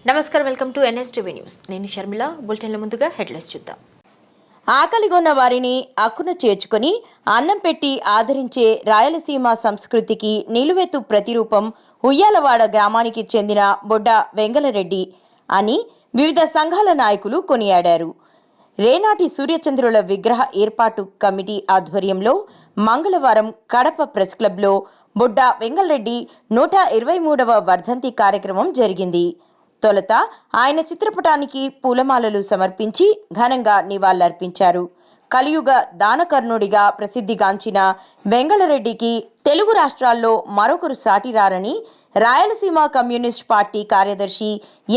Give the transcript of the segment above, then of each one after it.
నమస్కారం, welcome to NSTV news. నేను షర్మిల. బులెటిన్ల ముందుగా హెడ్లైన్స్ చూద్దాం. ఆకలిగొన్న వారిని అక్కున చేర్చుకుని అన్నం పెట్టి ఆదరించే రాయలసీమ సంస్కృతికి నిలువెత్తు ప్రతిరూపం ఉయ్యాలవాడ గ్రామానికి చెందిన బొడ్డ వెంగళరెడ్డి అని వివిధ సంఘాల నాయకులు కొనియాడారు. రేనాటి సూర్యచంద్రుల విగ్రహ ఏర్పాటు కమిటీ ఆధ్వర్యంలో మంగళవారం కడప ప్రెస్ క్లబ్లో బొడ్డ వెంగళరెడ్డి 123వ వర్ధంతి కార్యక్రమం జరిగింది. తొలుత ఆయన చిత్రపటానికి పూలమాలలు సమర్పించి ఘనంగా నివాళులర్పించారు. కలియుగ దానకర్ణుడిగా ప్రసిద్ధిగాంచిన వెంగళరెడ్డికి తెలుగు రాష్ట్రాల్లో మరొకరు సాటిరారని రాయలసీమ కమ్యూనిస్ట్ పార్టీ కార్యదర్శి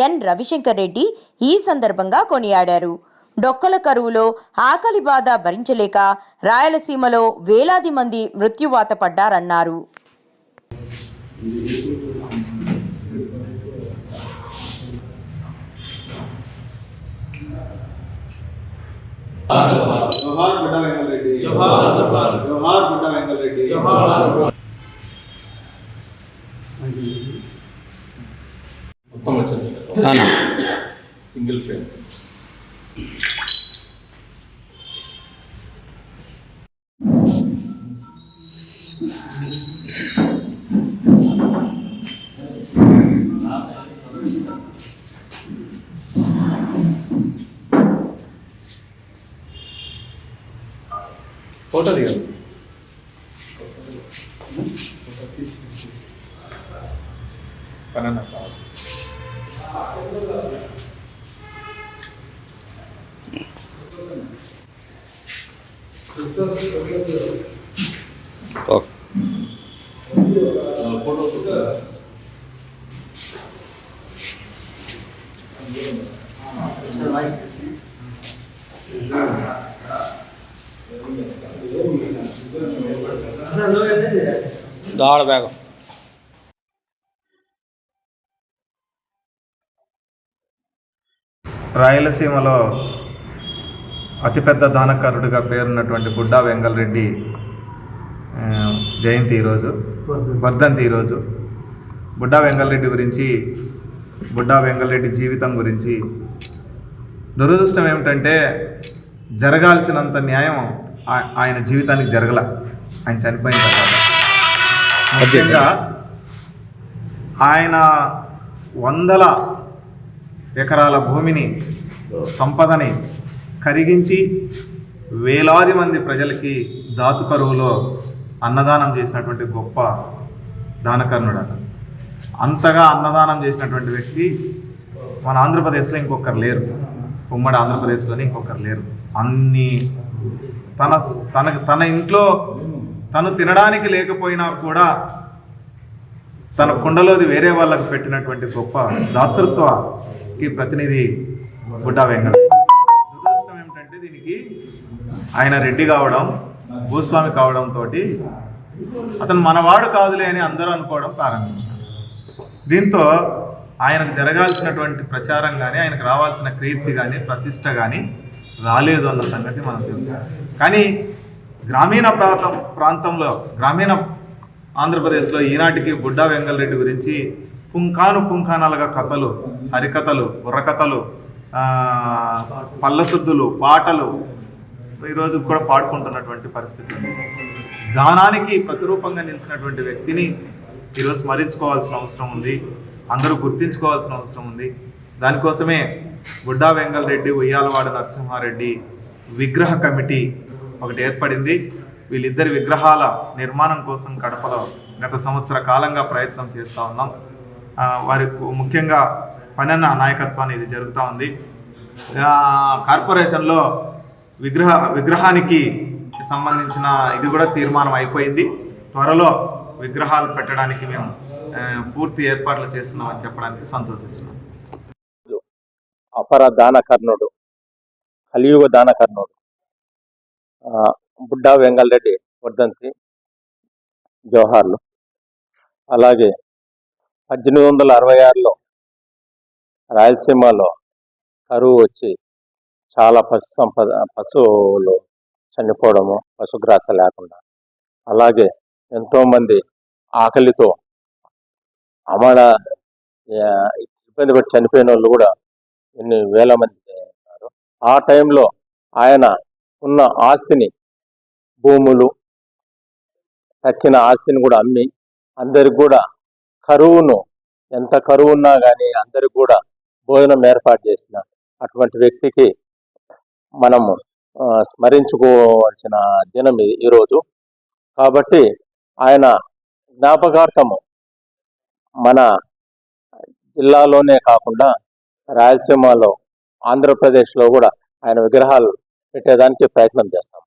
ఎన్ రవిశంకర్ రెడ్డి ఈ సందర్భంగా కొనియాడారు. డొక్కల కరువులో ఆకలి బాధ భరించలేక రాయలసీమలో వేలాది మంది మృత్యువాత పడ్డారన్నారు. जोहार बड़ा वेंगल रेड्डी, जोहार जोहार बड़ा वेंगल रेड्डी, जोहार మొత్తం వచ్చింది సింగిల్ ఫ్రేమ్. फोटो दिया बनाना దాడ బ్యాగ్ రాయలసీమలో అతిపెద్ద దానకారుడిగా పేరున్నటువంటి బుడ్డా వెంగళరెడ్డి జయంతి ఈరోజు, వర్ధంతి ఈరోజు. బుడ్డా వెంగళరెడ్డి గురించి, బుడ్డా వెంగళరెడ్డి జీవితం గురించి దురదృష్టం ఏమిటంటే జరగాల్సినంత న్యాయం ఆయన జీవితానికి జరగల. ఆయన చనిపోయిన తర్వాత ముఖ్యంగా ఆయన వందల ఎకరాల భూమిని, సంపదని కరిగించి వేలాది మంది ప్రజలకి దాతు కరువులో అన్నదానం చేసినటువంటి గొప్ప దానకర్ణుడు అతను. అంతగా అన్నదానం చేసినటువంటి వ్యక్తి మన ఆంధ్రప్రదేశ్లో ఇంకొకరు లేరు. ఉమ్మడి ఆంధ్రప్రదేశ్లోనే ఇంకొకరు లేరు. అన్ని తన ఇంట్లో తను తినడానికి లేకపోయినా కూడా తన కుండలోది వేరే వాళ్ళకు పెట్టినటువంటి గొప్ప దాతృత్వకి ప్రతినిధి బుడ్డా వెంగళ. దురదృష్టం ఏమిటంటే దీనికి ఆయన రెడ్డి కావడం, భూస్వామి కావడంతో అతను మనవాడు కాదులే అని అందరూ అనుకోవడం ప్రారంభించారు. దీంతో ఆయనకు జరగాల్సినటువంటి ప్రచారం కానీ, ఆయనకు రావాల్సిన కీర్తి కానీ, ప్రతిష్ట కానీ రాలేదు అన్న సంగతి మనకు తెలుసు. కానీ గ్రామీణ ప్రాంతంలో, గ్రామీణ ఆంధ్రప్రదేశ్లో ఈనాటికి బుడ్డా వెంగళరెడ్డి గురించి పుంఖానుగా కథలు, హరికథలు, బుర్రకథలు, పల్లశుద్ధులు, పాటలు ఈరోజు కూడా పాడుకుంటున్నటువంటి పరిస్థితి ఉంది. దానానికి ప్రతిరూపంగా నిలిచినటువంటి వ్యక్తిని ఈరోజు స్మరించుకోవాల్సిన అవసరం ఉంది. అందరూ గుర్తించుకోవాల్సిన అవసరం ఉంది. దానికోసమే బుడ్డా వెంగళరెడ్డి, ఉయ్యాలవాడ నరసింహారెడ్డి విగ్రహ కమిటీ ఒకటి ఏర్పడింది. వీళ్ళిద్దరి విగ్రహాల నిర్మాణం కోసం కడపలో గత సంవత్సర కాలంగా ప్రయత్నం చేస్తూ ఉన్నాం. వారి ముఖ్యంగా పనన్న నాయకత్వాన్ని ఇది జరుగుతూ ఉంది. కార్పొరేషన్లో విగ్రహానికి సంబంధించిన ఇది కూడా తీర్మానం అయిపోయింది. త్వరలో విగ్రహాలు పెట్టడానికి మేము పూర్తి ఏర్పాట్లు చేస్తున్నామని చెప్పడానికి సంతోషిస్తున్నాం. అపర దానకర్ణుడు, కలియుగ దానకర్ణుడు బుడ్డా వెంగళరెడ్డి వర్ధంతి జోహార్లు. అలాగే 1866లో రాయలసీమలో కరువు వచ్చి చాలా పశువులు చనిపోవడము, పశుగ్రాస లేకుండా, అలాగే ఎంతోమంది ఆకలితో ఇబ్బంది పడి చనిపోయిన వాళ్ళు కూడా ఎన్ని వేల మంది ఉన్నారు. ఆ టైంలో ఆయన ఉన్న ఆస్తిని, భూములు, తక్కిన ఆస్తిని కూడా అమ్మి అందరికి కూడా కరువును, ఎంత కరువు ఉన్నా కానీ అందరికి కూడా భోజనం ఏర్పాటు చేసిన అటువంటి వ్యక్తికి మనము స్మరించుకోవాల్సిన దినం ఈరోజు. కాబట్టి ఆయన జ్ఞాపకార్థము మన జిల్లాలోనే కాకుండా రాయలసీమలో, ఆంధ్రప్రదేశ్లో కూడా ఆయన విగ్రహాలు పెట్టేదానికి ప్రయత్నం చేస్తాం.